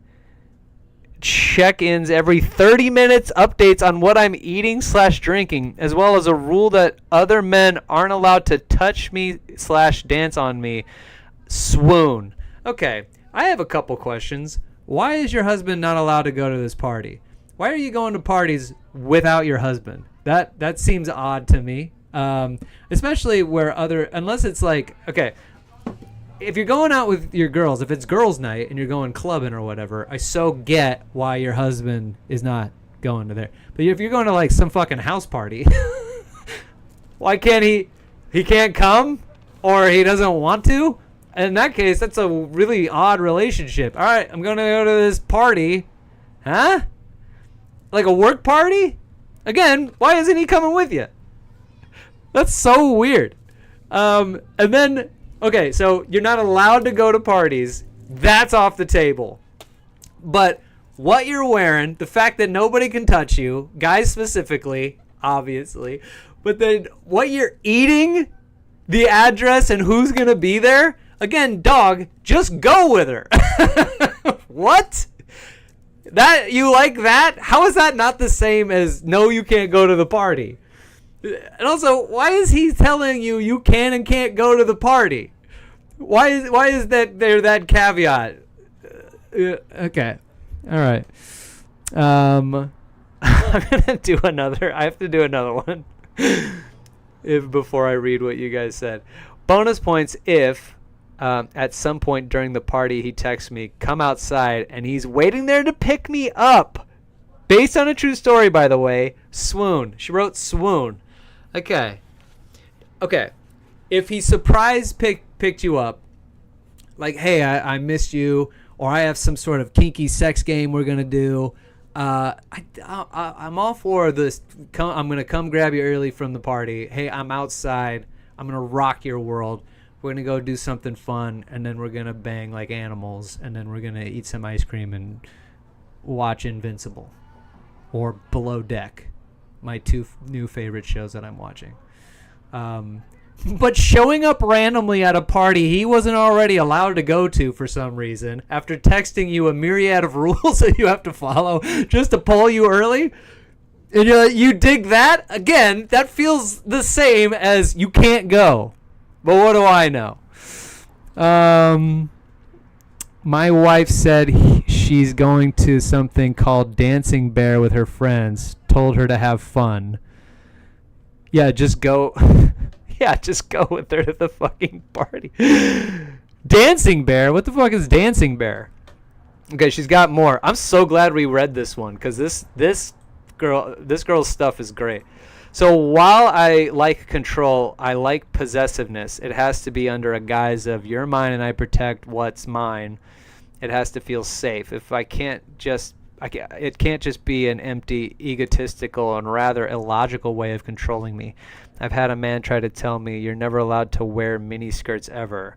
check-ins every 30 minutes, updates on what I'm eating/drinking, as well as a rule that other men aren't allowed to touch me/dance on me, swoon. Okay, I have a couple questions. Why is your husband not allowed to go to this party? Why are you going to parties without your husband? That seems odd to me, especially unless it's like, okay, if you're going out with your girls, if it's girls' night and you're going clubbing or whatever, I so get why your husband is not going to there. But if you're going to like some fucking house party, why can't he can't come, or he doesn't want to? In that case, that's a really odd relationship. All right, I'm going to go to this party. Huh? Like a work party? Again, why isn't he coming with you? That's so weird. And then, okay, so you're not allowed to go to parties. That's off the table. But what you're wearing, the fact that nobody can touch you, guys specifically, obviously, but then what you're eating, the address, and who's going to be there, again, dog, just go with her. What? That you like that? How is that not the same as no, you can't go to the party? And also, why is he telling you can and can't go to the party? Why is that there that caveat? Okay, all right. I'm gonna do another. I have to do another one before I read what you guys said. Bonus points if. At some point during the party, he texts me, "Come outside," and he's waiting there to pick me up. Based on a true story, by the way. Swoon. She wrote swoon. Okay. If he surprise picked you up, like, hey, I missed you, or I have some sort of kinky sex game we're going to do, I'm all for this. I'm going to come grab you early from the party. Hey, I'm outside. I'm going to rock your world. We're going to go do something fun, and then we're going to bang like animals, and then we're going to eat some ice cream and watch Invincible or Below Deck, my two new favorite shows that I'm watching. But showing up randomly at a party he wasn't already allowed to go to for some reason, after texting you a myriad of rules that you have to follow just to pull you early, and you dig that? Again, that feels the same as you can't go. But what do I know? My wife said she's going to something called Dancing Bear with her friends. Told her to have fun. Yeah, just go. Yeah, just go with her to the fucking party. Dancing Bear? What the fuck is Dancing Bear? Okay, she's got more. I'm so glad we read this one, because this girl's stuff is great. So while I like control, I like possessiveness. It has to be under a guise of you're mine and I protect what's mine. It has to feel safe. If I can't just... it can't just be an empty, egotistical, and rather illogical way of controlling me. I've had a man try to tell me, you're never allowed to wear mini skirts ever.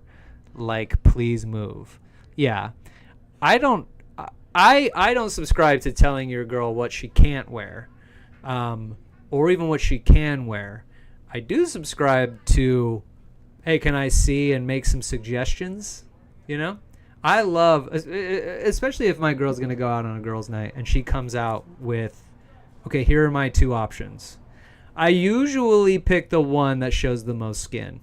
Like, please move. Yeah. I don't subscribe to telling your girl what she can't wear, or even what she can wear. I do subscribe to, hey, can I see and make some suggestions? You know? I love, especially if my girl's going to go out on a girl's night and she comes out with, okay, here are my two options. I usually pick the one that shows the most skin,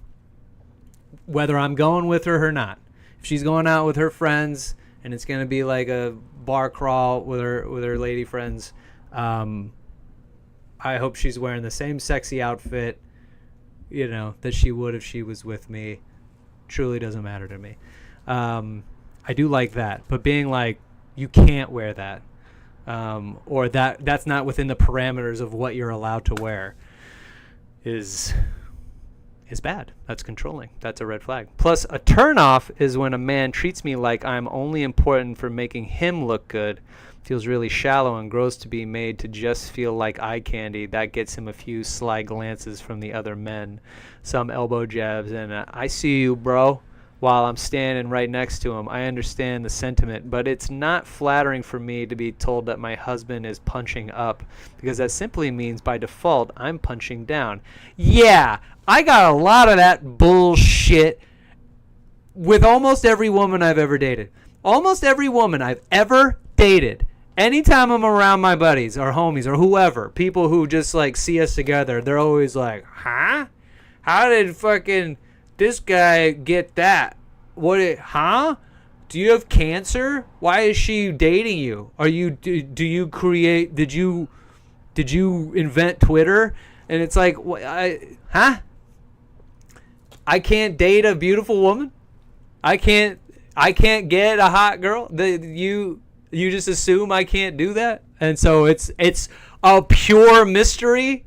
whether I'm going with her or not. If she's going out with her friends and it's going to be like a bar crawl with her lady friends, I hope she's wearing the same sexy outfit, you know, that she would if she was with me. Truly doesn't matter to me. I do like that, but being like, you can't wear that, or that's not within the parameters of what you're allowed to wear, is bad. That's controlling. That's a red flag. Plus, a turnoff is when a man treats me like I'm only important for making him look good. Feels really shallow and gross to be made to just feel like eye candy. That gets him a few sly glances from the other men, some elbow jabs, and I see you, bro, while I'm standing right next to him. I understand the sentiment, but it's not flattering for me to be told that my husband is punching up, because that simply means by default I'm punching down. Yeah, I got a lot of that bullshit with almost every woman I've ever dated. Almost every woman I've ever dated. Anytime I'm around my buddies or homies or whoever, people who just like see us together, they're always like, huh? How did fucking this guy get that? Huh? Do you have cancer? Why is she dating you? Are you do you create, did you invent Twitter? And it's like, huh? I can't date a beautiful woman? I can't get a hot girl? You just assume I can't do that? And so it's a pure mystery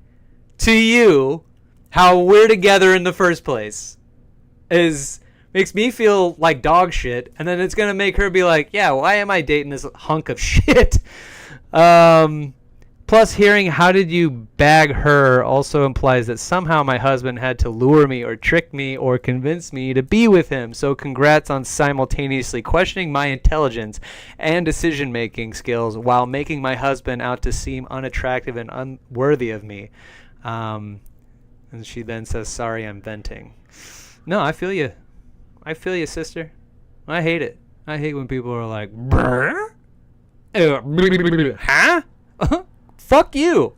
to you how we're together in the first place. Makes me feel like dog shit, and then it's gonna make her be like, yeah, why am I dating this hunk of shit? Plus, hearing how did you bag her also implies that somehow my husband had to lure me or trick me or convince me to be with him. So congrats on simultaneously questioning my intelligence and decision-making skills while making my husband out to seem unattractive and unworthy of me. And she then says, sorry, I'm venting. No, I feel you. I feel you, sister. I hate it. I hate when people are like, brr? Huh? Fuck you.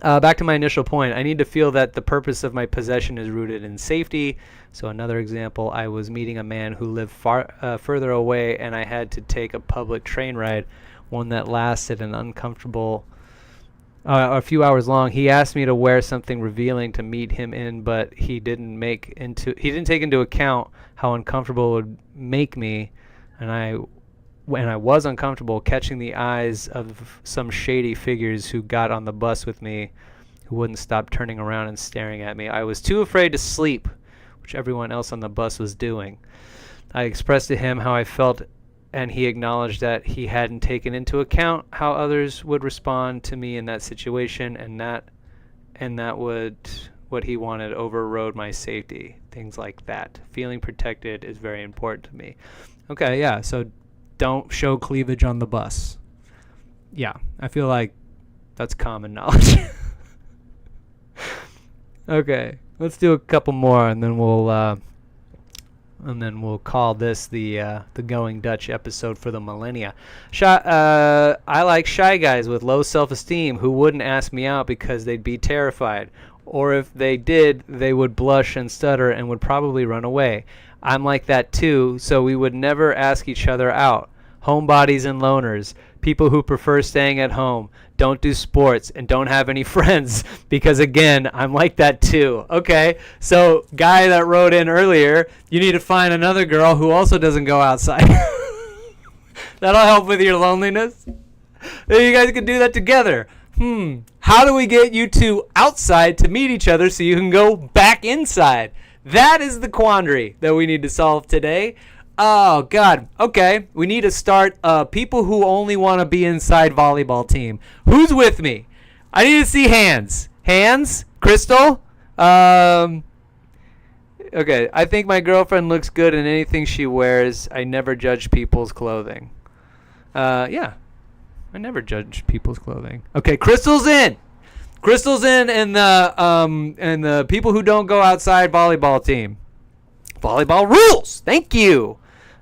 Back to my initial point. I need to feel that the purpose of my possession is rooted in safety. So another example, I was meeting a man who lived further away, and I had to take a public train ride, one that lasted an uncomfortable a few hours long. He asked me to wear something revealing to meet him in, but he didn't take into account how uncomfortable it would make me, and I was uncomfortable catching the eyes of some shady figures who got on the bus with me, who wouldn't stop turning around and staring at me. I was too afraid to sleep, which everyone else on the bus was doing. I expressed to him how I felt, and he acknowledged that he hadn't taken into account how others would respond to me in that situation, and that what he wanted overrode my safety. Things like that. Feeling protected is very important to me. Okay, yeah, so don't show cleavage on the bus. Yeah, I feel like that's common knowledge. Okay, let's do a couple more, and then we'll call this the Going Dutch episode for the millennia. I like shy guys with low self-esteem who wouldn't ask me out because they'd be terrified, or if they did, they would blush and stutter and would probably run away. I'm like that too, so we would never ask each other out. Homebodies and loners, people who prefer staying at home, don't do sports, and don't have any friends, because again, I'm like that too. Okay, so guy that wrote in earlier, you need to find another girl who also doesn't go outside. That'll help with your loneliness. You guys can do that together. How do we get you two outside to meet each other so you can go back inside? That is the quandary that we need to solve today. Oh, God. Okay. We need to start people who only want to be inside volleyball team. Who's with me? I need to see hands. Hands? Crystal? Okay. I think my girlfriend looks good in anything she wears. I never judge people's clothing. Yeah. I never judge people's clothing. Okay. Crystal's in. Crystal's in, and the people who don't go outside volleyball team. Volleyball rules. Thank you.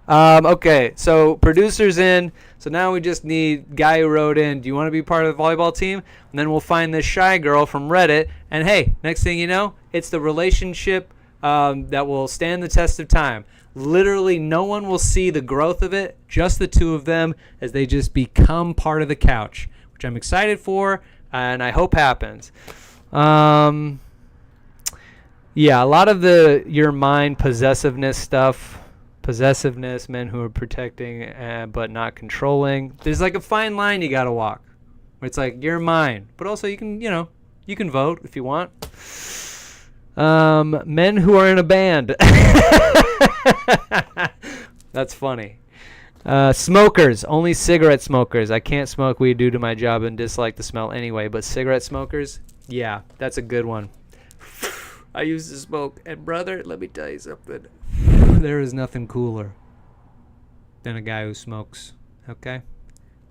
Okay, so producer's in. So now we just need guy who wrote in, do you want to be part of the volleyball team? And then we'll find this shy girl from Reddit. And hey, next thing you know, it's the relationship that will stand the test of time. Literally no one will see the growth of it, just the two of them, as they just become part of the couch, which I'm excited for and I hope happens. Yeah, a lot of the your mind possessiveness stuff. Possessiveness, men who are protecting but not controlling. There's like a fine line you got to walk. Where it's like, you're mine. But also you can vote if you want. Men who are in a band. That's funny. Smokers, only cigarette smokers. I can't smoke weed due to my job and dislike the smell anyway. But cigarette smokers, yeah, that's a good one. I used to smoke, and brother, let me tell you something. There is nothing cooler than a guy who smokes, okay?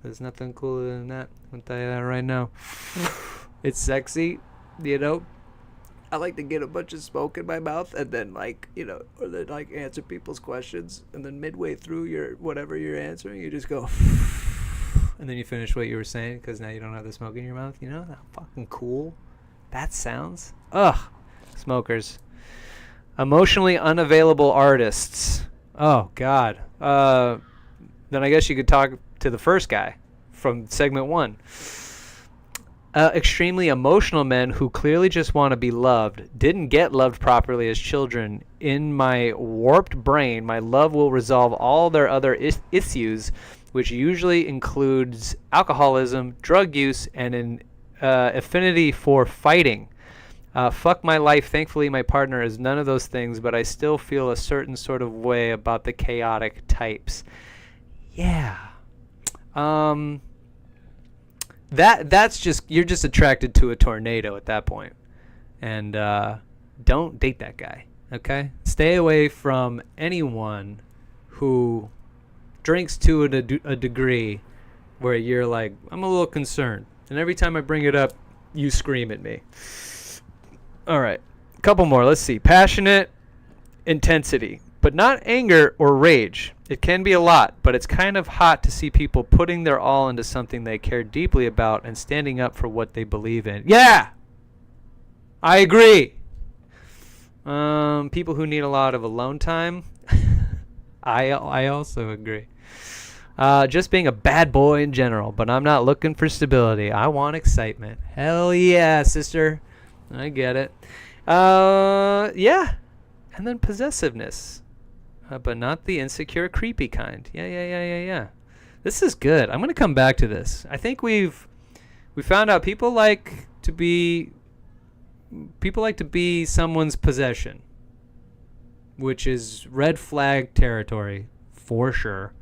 There's nothing cooler than that. I'll tell you that right now. It's sexy, you know? I like to get a bunch of smoke in my mouth and then, or then, answer people's questions. And then midway through whatever you're answering, you just go, and then you finish what you were saying because now you don't have the smoke in your mouth. You know how fucking cool that sounds? Ugh. Smokers. Emotionally unavailable artists. Oh, God. Then I guess you could talk to the first guy from segment 1. Extremely emotional men who clearly just want to be loved, didn't get loved properly as children. In my warped brain, my love will resolve all their other issues, which usually includes alcoholism, drug use, and an affinity for fighting. Fuck my life. Thankfully, my partner is none of those things, but I still feel a certain sort of way about the chaotic types. Yeah. That's just, you're just attracted to a tornado at that point. And don't date that guy, okay? Stay away from anyone who drinks to a degree where you're like, I'm a little concerned. And every time I bring it up, you scream at me. All right, a couple more. Let's see. Passionate intensity, but not anger or rage. It can be a lot, but it's kind of hot to see people putting their all into something they care deeply about and standing up for what they believe in. Yeah, I agree. People who need a lot of alone time. I also agree. Just being a bad boy in general, but I'm not looking for stability. I want excitement. Hell yeah, sister. I get it. Yeah. And then possessiveness. But not the insecure, creepy kind. Yeah. This is good. I'm going to come back to this. I think we found out people like to be someone's possession, which is red flag territory for sure.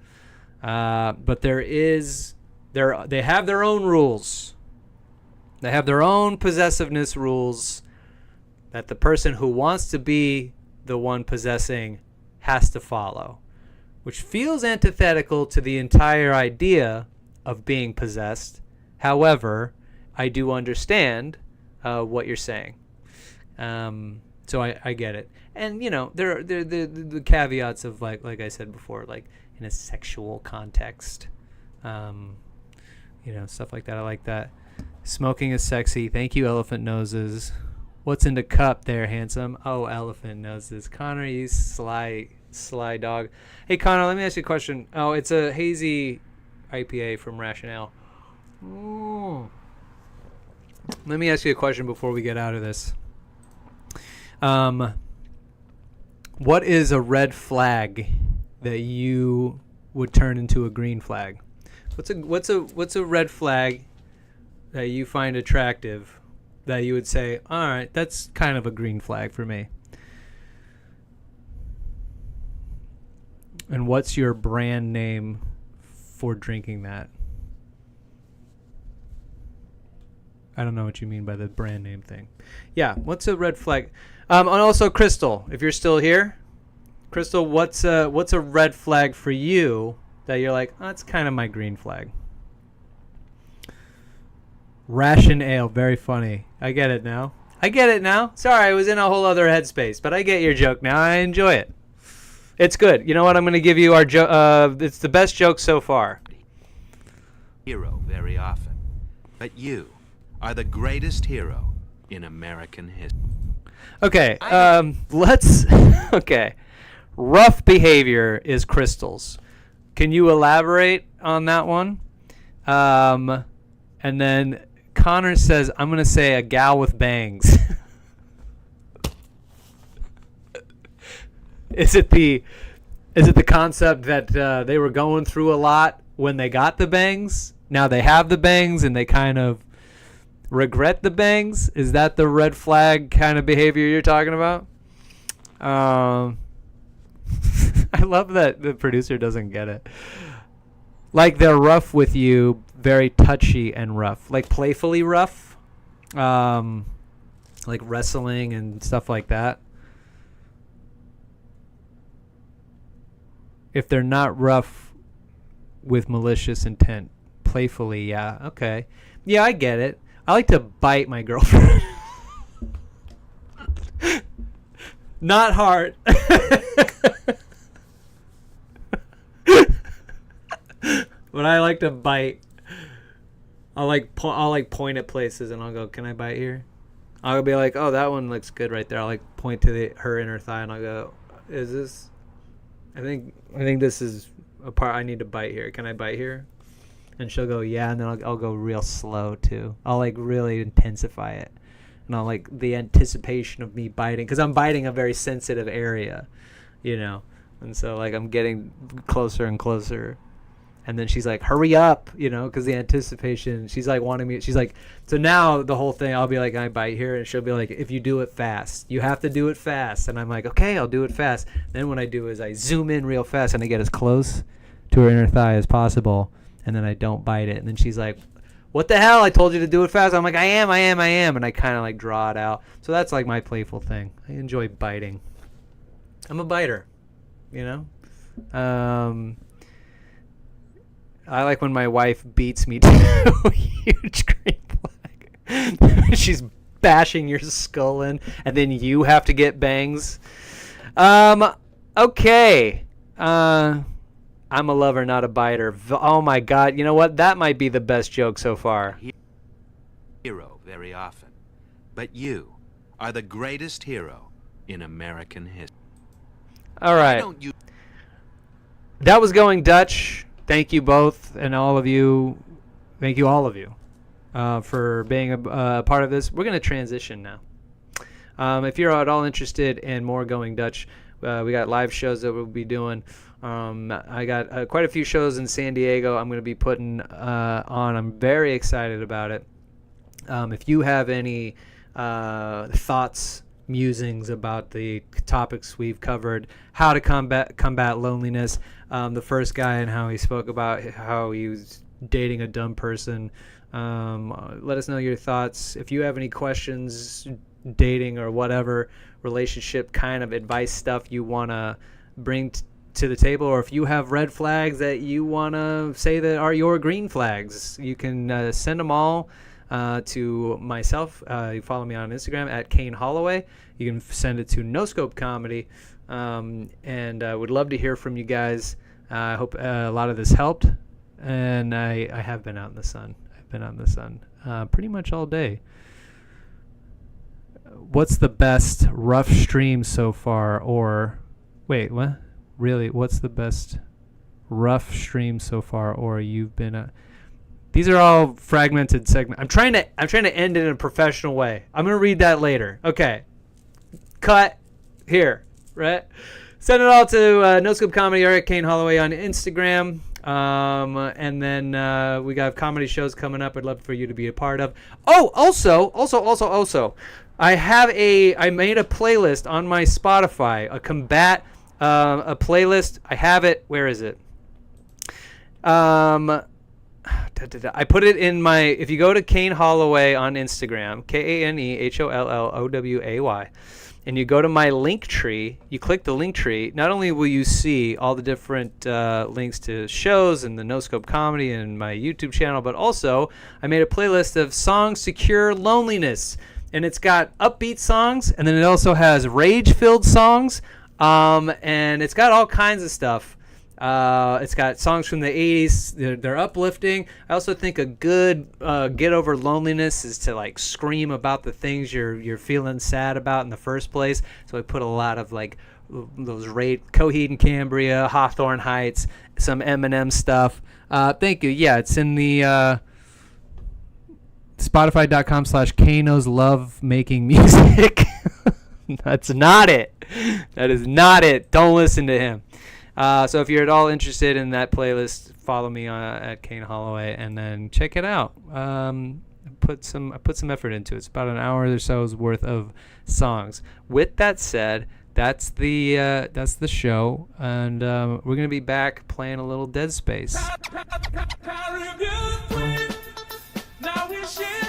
But they have their own rules. They have their own possessiveness rules that the person who wants to be the one possessing has to follow, which feels antithetical to the entire idea of being possessed. However, I do understand what you're saying. So I get it. And, there are the caveats of, like I said before, like in a sexual context, stuff like that. I like that. Smoking is sexy. Thank you, Elephant Noses. What's in the cup there, handsome? Oh, Elephant Noses. Connor, you sly dog. Hey, Connor, let me ask you a question. Oh, it's a hazy IPA from Rationale. Let me ask you a question before we get out of this. What is a red flag that you would turn into a green flag? What's a red flag that you find attractive that you would say, all right, that's kind of a green flag for me? And what's your brand name for drinking that? I don't know what you mean by the brand name thing. Yeah, what's a red flag? And also, Crystal, if you're still here, Crystal, what's a red flag for you that you're like, oh, that's kind of my green flag? Ration ale, very funny. I get it now. Sorry, I was in a whole other headspace, but I get your joke now. I enjoy it. It's good. You know what? I'm going to give you our joke. It's the best joke so far. Hero very often, but you are the greatest hero in American history. Okay, okay. Rough behavior is Crystal's. Can you elaborate on that one? And then Connor says, I'm going to say a gal with bangs. Is it the concept that they were going through a lot when they got the bangs? Now they have the bangs and they kind of regret the bangs? Is that the red flag kind of behavior you're talking about? I love that the producer doesn't get it. Like they're rough with you, very touchy and rough, like playfully rough, like wrestling and stuff like that. If they're not rough with malicious intent, playfully, yeah, okay. Yeah, I get it. I like to bite my girlfriend. Not hard. But I like to bite. I'll point at places and I'll go, "Can I bite here?" I'll be like, "Oh, that one looks good right there." I'll like point to her inner thigh and I'll go, "Is this? I think this is a part I need to bite here. Can I bite here?" And she'll go, "Yeah," and then I'll go real slow too. I'll like really intensify it, and I'll like the anticipation of me biting, because I'm biting a very sensitive area, and so like I'm getting closer and closer. And then she's like, hurry up, because the anticipation, she's like wanting me, she's like, so now the whole thing, I'll be like, can I bite here? And she'll be like, if you do it fast, you have to do it fast. And I'm like, okay, I'll do it fast. Then what I do is I zoom in real fast and I get as close to her inner thigh as possible. And then I don't bite it. And then she's like, what the hell? I told you to do it fast. I'm like, I am. And I kind of like draw it out. So that's like my playful thing. I enjoy biting. I'm a biter, I like when my wife beats me to a huge green flag. She's bashing your skull in, and then you have to get bangs. Okay. I'm a lover, not a biter. Oh, my God. You know what? That might be the best joke so far. Hero very often, but you are the greatest hero in American history. All right. That was Going Dutch. Thank you both and all of you. Thank you, all of you, for being a part of this. We're going to transition now. If you're at all interested in more Going Dutch, we got live shows that we'll be doing. I got quite a few shows in San Diego I'm going to be putting on. I'm very excited about it. If you have any thoughts, musings about the topics we've covered, how to combat loneliness, the first guy and how he spoke about how he was dating a dumb person, let us know your thoughts. If you have any questions, dating or whatever relationship kind of advice stuff you want to bring to the table, or if you have red flags that you want to say that are your green flags, you can send them all to myself. You follow me on Instagram at Kane Holloway. You can send it to No Scope Comedy. And I would love to hear from you guys. I hope a lot of this helped. And I have been out in the sun. I've been out in the sun pretty much all day. What's the best rough stream so far? Or wait, what? Really? What's the best rough stream so far? Or you've been? These are all fragmented segments. I'm trying to end it in a professional way. I'm gonna read that later. Okay. Cut here. Right. Send it all to No Scope Comedy or at Kane Holloway on Instagram. And then we got comedy shows coming up. I'd love for you to be a part of. Oh, also, I made a playlist on my Spotify, a playlist. I have it. Where is it? I put it in my, if you go to Kane Holloway on Instagram, KaneHolloway, and you go to my link tree, you click the link tree, not only will you see all the different links to shows and the No Scope Comedy and my YouTube channel, but also I made a playlist of songs to cure loneliness. And it's got upbeat songs, and then it also has rage-filled songs, and it's got all kinds of stuff. It's got songs from the 80s. They're uplifting. I also think a good get over loneliness is to like scream about the things you're feeling sad about in the first place. So I put a lot of like those Coheed and Cambria, Hawthorne Heights, some Eminem stuff. Thank you. Yeah, it's in the Spotify.com/Kano's Love Making Music. That's not it. That is not it. Don't listen to him. So if you're at all interested in that playlist, follow me at Kane Holloway and then check it out. I put some effort into it. It's about an hour or so's worth of songs. With that said, that's the show, and we're gonna be back playing a little Dead Space. Now we share